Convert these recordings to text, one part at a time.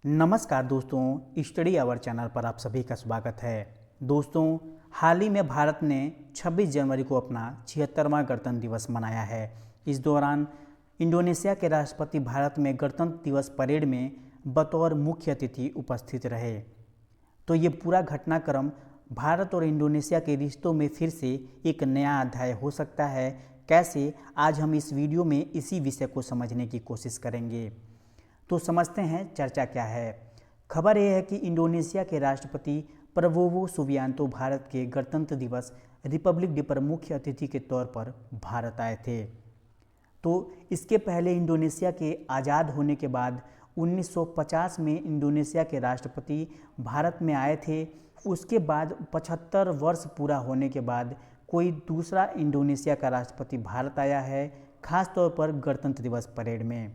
नमस्कार दोस्तों, study our channel पर आप सभी का स्वागत है। दोस्तों, हाल ही में भारत ने 26 जनवरी को अपना 76वां गणतंत्र दिवस मनाया है। इस दौरान इंडोनेशिया के राष्ट्रपति भारत में गणतंत्र दिवस परेड में बतौर मुख्य अतिथि उपस्थित रहे। तो ये पूरा घटनाक्रम भारत और इंडोनेशिया के रिश्तों में फिर से एक नया अध्याय हो सकता है। कैसे, आज हम इस वीडियो में इसी विषय को समझने की कोशिश करेंगे। तो समझते हैं चर्चा क्या है। खबर यह है कि इंडोनेशिया के राष्ट्रपति प्रबोवो सुबियांतो भारत के गणतंत्र दिवस रिपब्लिक डे पर मुख्य अतिथि के तौर पर भारत आए थे। तो इसके पहले इंडोनेशिया के आज़ाद होने के बाद 1950 में इंडोनेशिया के राष्ट्रपति भारत में आए थे। उसके बाद 75 वर्ष पूरा होने के बाद कोई दूसरा इंडोनेशिया का राष्ट्रपति भारत आया है, खास तौर पर गणतंत्र दिवस परेड में।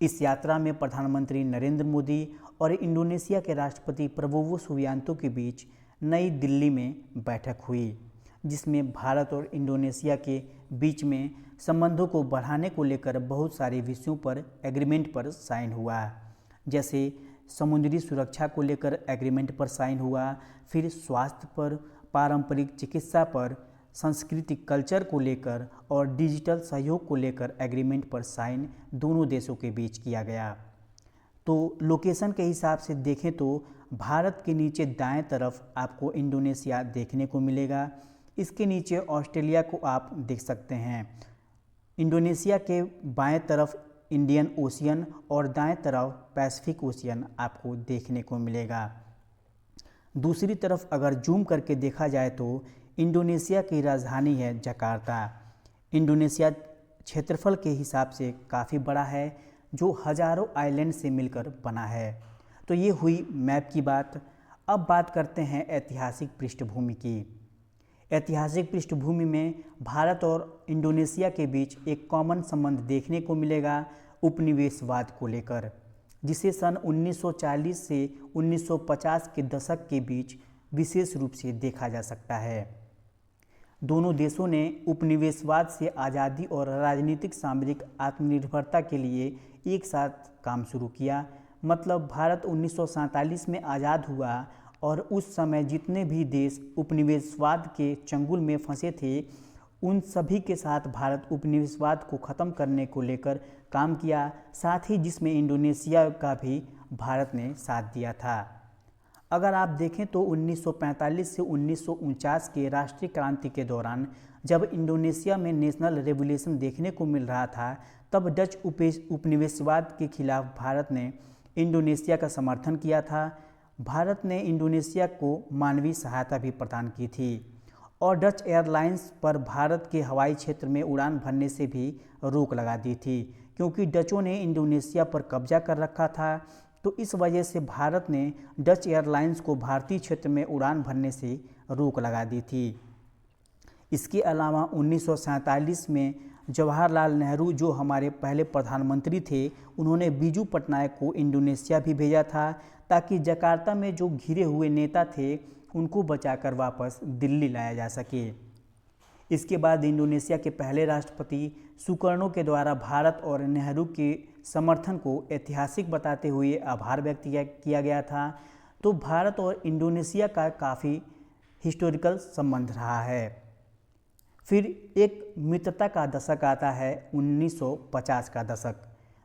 इस यात्रा में प्रधानमंत्री नरेंद्र मोदी और इंडोनेशिया के राष्ट्रपति प्रबोवो सुबियांतो के बीच नई दिल्ली में बैठक हुई, जिसमें भारत और इंडोनेशिया के बीच में संबंधों को बढ़ाने को लेकर बहुत सारे विषयों पर एग्रीमेंट पर साइन हुआ। जैसे समुद्री सुरक्षा को लेकर एग्रीमेंट पर साइन हुआ, फिर स्वास्थ्य पर, पारंपरिक चिकित्सा पर, सांस्कृतिक कल्चर को लेकर और डिजिटल सहयोग को लेकर एग्रीमेंट पर साइन दोनों देशों के बीच किया गया। तो लोकेशन के हिसाब से देखें तो भारत के नीचे दाएं तरफ आपको इंडोनेशिया देखने को मिलेगा। इसके नीचे ऑस्ट्रेलिया को आप देख सकते हैं। इंडोनेशिया के बाएं तरफ इंडियन ओशियन और दाएं तरफ पैसिफिक ओशियन आपको देखने को मिलेगा। दूसरी तरफ अगर जूम करके देखा जाए तो इंडोनेशिया की राजधानी है जकार्ता। इंडोनेशिया क्षेत्रफल के हिसाब से काफ़ी बड़ा है, जो हजारों आइलैंड से मिलकर बना है। तो ये हुई मैप की बात। अब बात करते हैं ऐतिहासिक पृष्ठभूमि की। ऐतिहासिक पृष्ठभूमि में भारत और इंडोनेशिया के बीच एक कॉमन संबंध देखने को मिलेगा उपनिवेशवाद को लेकर, जिसे सन 1940 से 1950 के दशक के बीच विशेष रूप से देखा जा सकता है। दोनों देशों ने उपनिवेशवाद से आज़ादी और राजनीतिक सामरिक आत्मनिर्भरता के लिए एक साथ काम शुरू किया। मतलब भारत 1947 में आज़ाद हुआ और उस समय जितने भी देश उपनिवेशवाद के चंगुल में फंसे थे, उन सभी के साथ भारत उपनिवेशवाद को ख़त्म करने को लेकर काम किया, साथ ही जिसमें इंडोनेशिया का भी भारत ने साथ दिया था। अगर आप देखें तो 1945 से 1949 के राष्ट्रीय क्रांति के दौरान जब इंडोनेशिया में नेशनल रेवोल्यूशन देखने को मिल रहा था, तब डच उपनिवेशवाद के खिलाफ भारत ने इंडोनेशिया का समर्थन किया था। भारत ने इंडोनेशिया को मानवीय सहायता भी प्रदान की थी और डच एयरलाइंस पर भारत के हवाई क्षेत्र में उड़ान भरने से भी रोक लगा दी थी, क्योंकि डचों ने इंडोनेशिया पर कब्जा कर रखा था। तो इस वजह से भारत ने डच एयरलाइंस को भारतीय क्षेत्र में उड़ान भरने से रोक लगा दी थी। इसके अलावा 1947 में जवाहरलाल नेहरू, जो हमारे पहले प्रधानमंत्री थे, उन्होंने बीजू पटनायक को इंडोनेशिया भी भेजा था, ताकि जकार्ता में जो घिरे हुए नेता थे उनको बचाकर वापस दिल्ली लाया जा सके। इसके बाद इंडोनेशिया के पहले राष्ट्रपति सुकर्णो के द्वारा भारत और नेहरू के समर्थन को ऐतिहासिक बताते हुए आभार व्यक्त किया गया था। तो भारत और इंडोनेशिया का काफ़ी हिस्टोरिकल संबंध रहा है। फिर एक मित्रता का दशक आता है 1950 का दशक,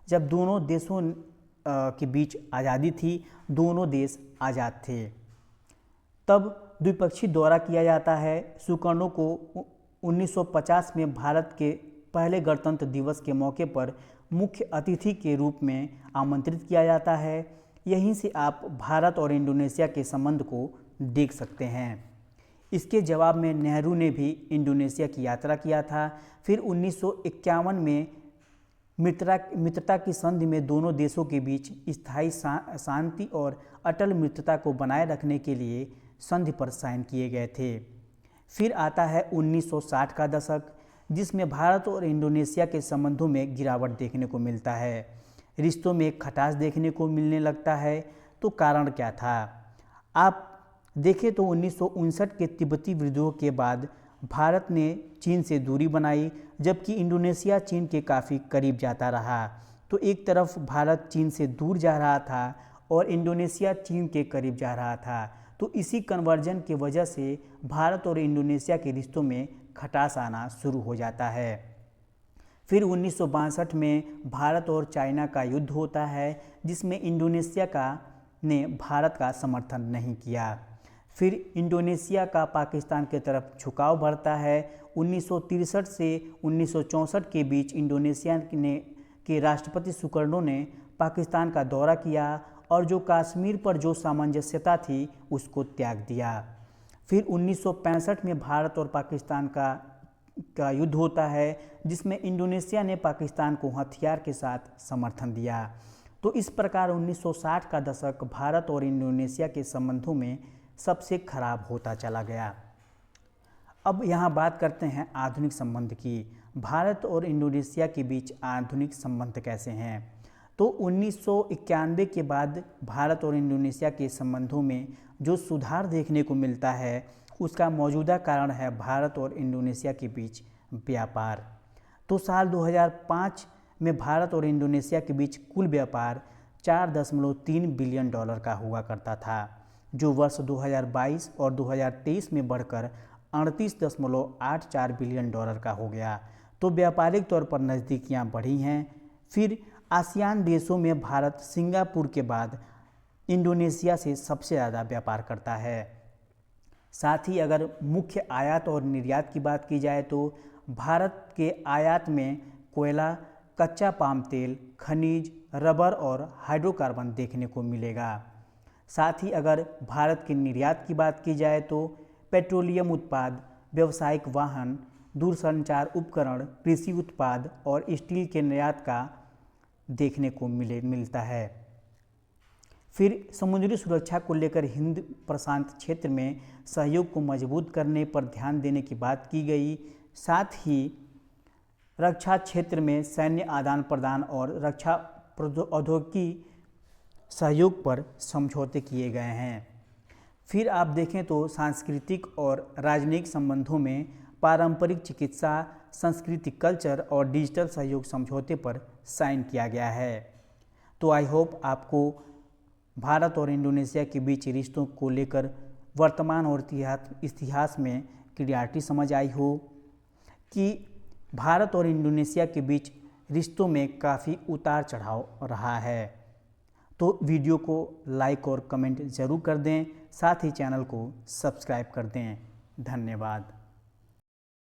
जब दोनों देशों के बीच आज़ादी थी, दोनों देश आज़ाद थे। तब द्विपक्षीय दौरा किया जाता है। सुकर्णो को 1950 में भारत के पहले गणतंत्र दिवस के मौके पर मुख्य अतिथि के रूप में आमंत्रित किया जाता है। यहीं से आप भारत और इंडोनेशिया के संबंध को देख सकते हैं। इसके जवाब में नेहरू ने भी इंडोनेशिया की यात्रा किया था। फिर 1951 में मित्रता की संधि में दोनों देशों के बीच स्थायी शांति और अटल मित्रता को बनाए रखने के लिए संधि पर साइन किए गए थे। फिर आता है 1960 का दशक, जिसमें भारत और इंडोनेशिया के संबंधों में गिरावट देखने को मिलता है। रिश्तों में खटास देखने को मिलने लगता है। तो कारण क्या था? आप देखें तो 1959 के तिब्बती विद्रोह के बाद भारत ने चीन से दूरी बनाई, जबकि इंडोनेशिया चीन के काफ़ी करीब जाता रहा। तो एक तरफ भारत चीन से दूर जा रहा था और इंडोनेशिया चीन के करीब जा रहा था। तो इसी कन्वर्जन की वजह से भारत और इंडोनेशिया के रिश्तों में खटास आना शुरू हो जाता है। फिर 1962 में भारत और चाइना का युद्ध होता है, जिसमें इंडोनेशिया ने भारत का समर्थन नहीं किया। फिर इंडोनेशिया का पाकिस्तान की तरफ झुकाव बढ़ता है। 1963 से 1964 के बीच इंडोनेशिया के राष्ट्रपति सुकर्णो ने पाकिस्तान का दौरा किया और जो कश्मीर पर जो सामंजस्यता थी उसको त्याग दिया। फिर 1965 में भारत और पाकिस्तान का युद्ध होता है, जिसमें इंडोनेशिया ने पाकिस्तान को हथियार के साथ समर्थन दिया। तो इस प्रकार 1960 का दशक भारत और इंडोनेशिया के संबंधों में सबसे खराब होता चला गया। अब यहाँ बात करते हैं आधुनिक संबंध की। भारत और इंडोनेशिया के बीच आधुनिक संबंध कैसे हैं? तो 1991 के बाद भारत और इंडोनेशिया के संबंधों में जो सुधार देखने को मिलता है, उसका मौजूदा कारण है भारत और इंडोनेशिया के बीच व्यापार। तो साल 2005 में भारत और इंडोनेशिया के बीच कुल व्यापार 4.3 बिलियन डॉलर का हुआ करता था, जो वर्ष 2022 और 2023 में बढ़कर 38.84 बिलियन डॉलर का हो गया। तो व्यापारिक तौर पर नज़दीकियाँ बढ़ी हैं। फिर आसियान देशों में भारत सिंगापुर के बाद इंडोनेशिया से सबसे ज़्यादा व्यापार करता है। साथ ही अगर मुख्य आयात और निर्यात की बात की जाए तो भारत के आयात में कोयला, कच्चा पाम तेल, खनिज, रबर और हाइड्रोकार्बन देखने को मिलेगा। साथ ही अगर भारत के निर्यात की बात की जाए तो पेट्रोलियम उत्पाद, व्यावसायिक वाहन, दूरसंचार उपकरण, कृषि उत्पाद और स्टील के निर्यात का देखने को मिलता है। फिर समुद्री सुरक्षा को लेकर हिंद प्रशांत क्षेत्र में सहयोग को मजबूत करने पर ध्यान देने की बात की गई। साथ ही रक्षा क्षेत्र में सैन्य आदान प्रदान और रक्षा प्रौद्योगिकी सहयोग पर समझौते किए गए हैं। फिर आप देखें तो सांस्कृतिक और राजनयिक संबंधों में पारंपरिक चिकित्सा, सांस्कृतिक कल्चर और डिजिटल सहयोग समझौते पर साइन किया गया है। तो आई होप आपको भारत और इंडोनेशिया के बीच रिश्तों को लेकर वर्तमान और इतिहास में क्लियरिटी समझ आई हो कि भारत और इंडोनेशिया के बीच रिश्तों में काफ़ी उतार चढ़ाव रहा है। तो वीडियो को लाइक और कमेंट ज़रूर कर दें, साथ ही चैनल को सब्सक्राइब कर दें। धन्यवाद।